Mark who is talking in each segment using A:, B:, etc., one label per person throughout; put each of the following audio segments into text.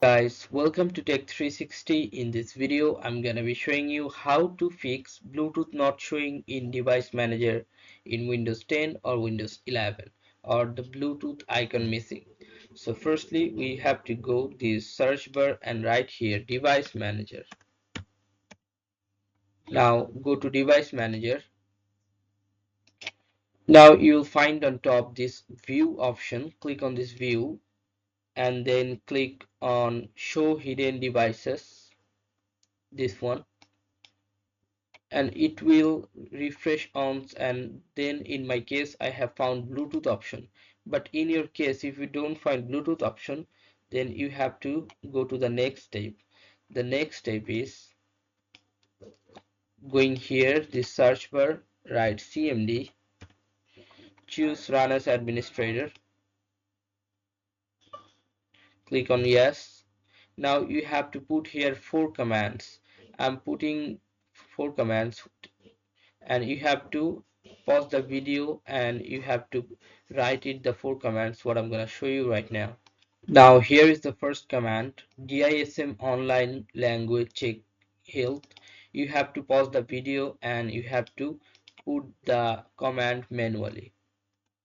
A: Guys, welcome to Tech 360. In this video, I'm gonna be showing you how to fix Bluetooth not showing in Device Manager in Windows 10 or Windows 11 or the Bluetooth icon missing. So firstly, we have to go this search bar and write here Device Manager. Now go to Device Manager. Now you'll find on top this View option. Click on this View and then click on Show Hidden Devices. This one, and it will refresh on, and then in my case I have found Bluetooth option. But in your case, if you don't find Bluetooth option, then you have to go to the next step. The next step is going here, this search bar, write CMD, choose Run as Administrator, click on yes. Now you have to put here 4 commands. I'm putting 4 commands, and you have to pause the video and you have to write it the 4 commands what I'm going to show you right now. Now here is the first command, DISM online language check health. You have to pause the video and you have to put the command manually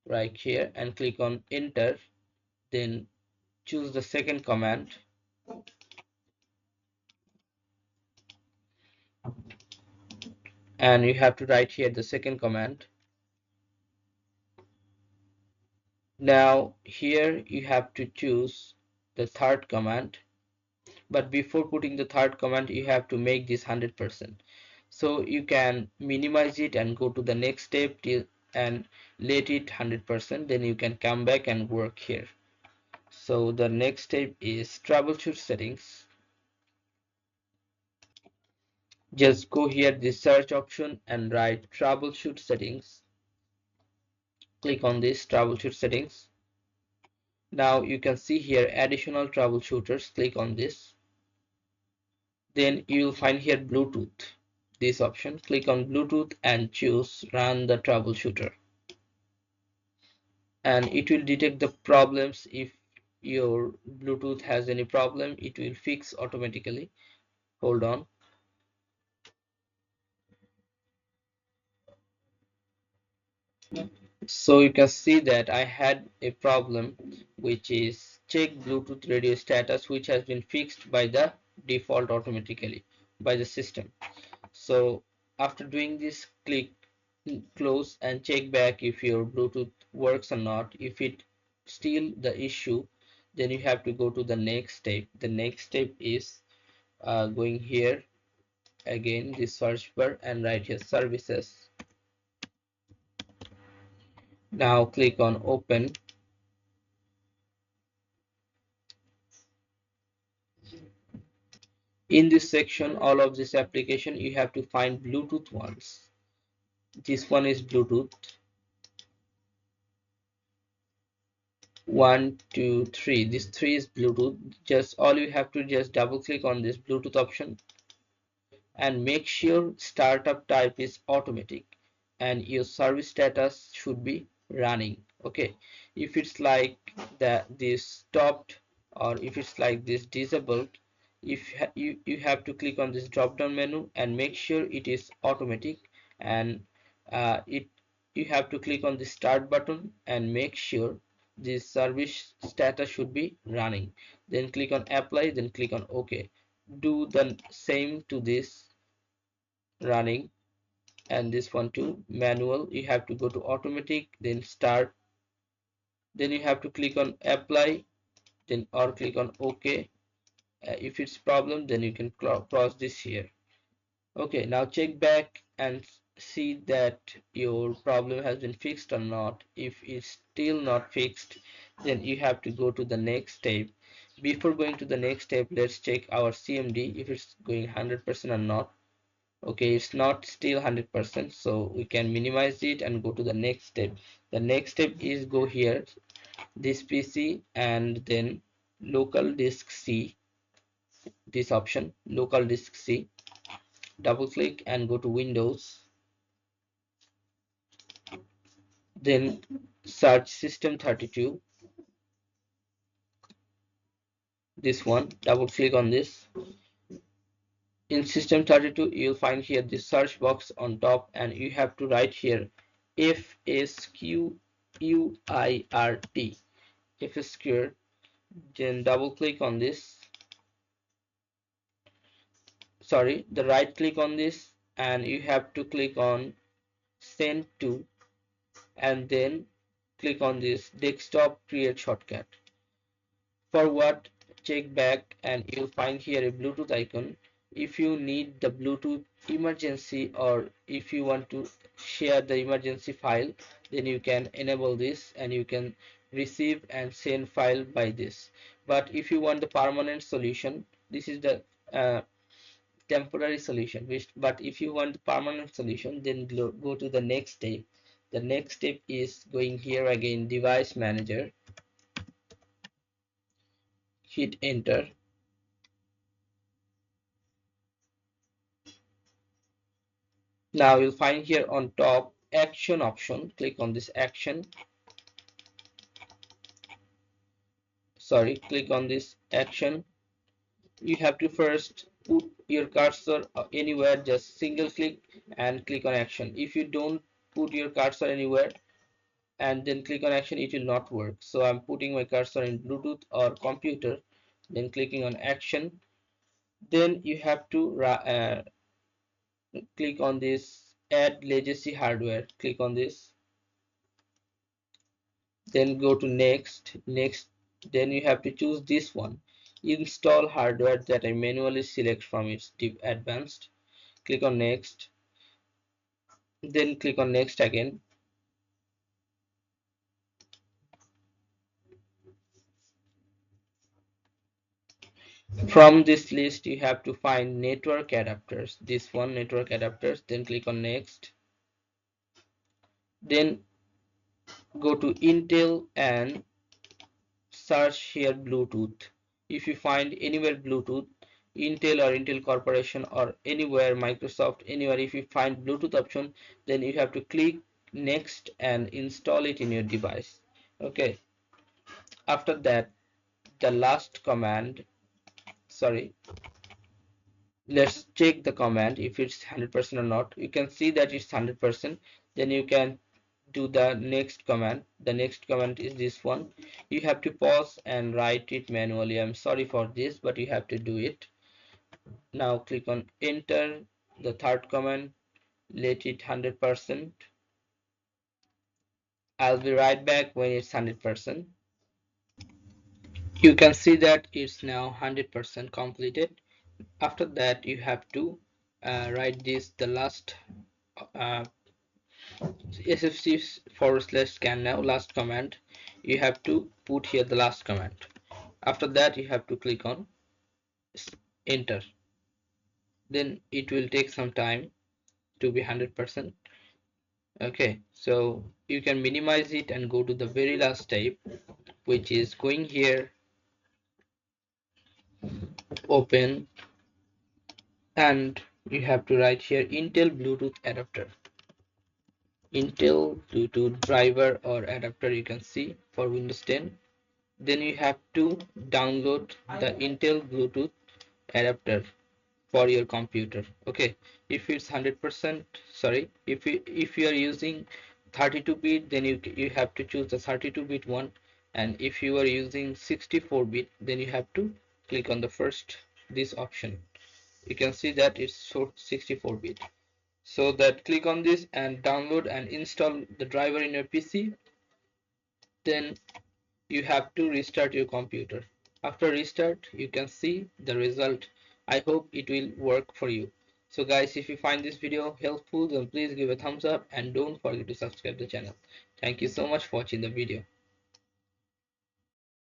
A: right here and click on enter. Then choose the second command and you have to write here the second command. Now here you have to choose the third command, but before putting the third command you have to make this 100%. So you can minimize it and go to the next step till and let it 100%, then you can come back and work here. So the next step is troubleshoot settings. Just go here this search option and write troubleshoot settings. Click on this troubleshoot settings. Now you can see here additional troubleshooters. Click on this. Then you will find here Bluetooth, this option. Click on Bluetooth and choose run the troubleshooter, and it will detect the problems. If your Bluetooth has any problem, it will fix automatically. Hold on. So you can see that I had a problem which is check Bluetooth radio status, which has been fixed by the default automatically by the system. So after doing this, click close and check back if your Bluetooth works or not. If it still the issue, then you have to go to the next step. The next step is going here again this search bar and write here services. Now click on open. In this section, all of this application, you have to find Bluetooth ones. This one is Bluetooth 1, 2, 3. This 3 is Bluetooth. Just all you have to just double click on this Bluetooth option and make sure startup type is automatic and your service status should be running. Okay, if it's like that this stopped, or if it's like this disabled, if you have to click on this drop down menu and make sure it is automatic, and it you have to click on the start button and make sure this service status should be running. Then click on apply, then click on OK. Do the same to this running, and this one too manual. You have to go to automatic, then start, then you have to click on apply, then or click on OK. If it's problem, then you can cross this here. Okay, now check back and see that your problem has been fixed or not. If it's still not fixed, then you have to go to the next step. Before going to the next step, let's check our CMD if it's going 100% or not. Okay, it's not still 100%, so we can minimize it and go to the next step. The next step is go here this PC and then local disk C, this option local disk C, double click and go to Windows, then search system 32, this one, double click on this. In system 32 you'll find here this search box on top, and you have to write here FSQUIRT, FSQUIRT. Then double click on this, sorry, the right click on this, and you have to click on send to, and then click on this desktop create shortcut. Forward, check back, and you'll find here a Bluetooth icon. If you need the Bluetooth emergency, or if you want to share the emergency file, then you can enable this and you can receive and send file by this. But if you want the permanent solution, this is the temporary solution. But if you want the permanent solution, then go to the next step. The next step is going here again, device manager, hit enter. Now you'll find here on top action option. Click on this action. Sorry, click on this action. You have to first put your cursor anywhere, just single click and click on action. If you don't put your cursor anywhere and then click on action, it will not work. So I'm putting my cursor in Bluetooth or computer, then clicking on action. Then you have to click on this add legacy hardware. Click on this, then go to next, then you have to choose this one, install hardware, that I manually select from its advanced. Click on next, then click on next again. From this list you have to find network adapters, this one, network adapters, then click on next. Then go to Intel and search here Bluetooth. If you find anywhere Bluetooth, Intel or Intel Corporation or anywhere, Microsoft, anywhere, if you find Bluetooth option, then you have to click next and install it in your device. Okay, after that, the last command, sorry, let's check the command if it's 100% or not. You can see that it's 100%. Then you can do the next command. The next command is this one. You have to pause and write it manually. I'm sorry for this, but you have to do it. Now click on enter. The third command, let it 100%. I'll be right back when it's 100%. You can see that it's now 100% completed. After that you have to write this, the last uh, sfc/scan now, last command. You have to put here the last command. After that you have to click on enter. Then it will take some time to be 100%. Okay, so you can minimize it and go to the very last step, which is going here, open, and you have to write here Intel Bluetooth adapter, Intel Bluetooth driver or adapter, you can see, for Windows 10. Then you have to download the Intel Bluetooth adapter for your computer. Okay, if it's 100%, sorry, if you are using 32-bit, then you have to choose the 32-bit one, and if you are using 64-bit, then you have to click on the first, this option. You can see that it's 64-bit. So that click on this and download and install the driver in your PC. Then you have to restart your computer. After restart, you can see the result. I hope it will work for you. So guys, if you find this video helpful, then please give a thumbs up and don't forget to subscribe the channel. Thank you so much for watching the video.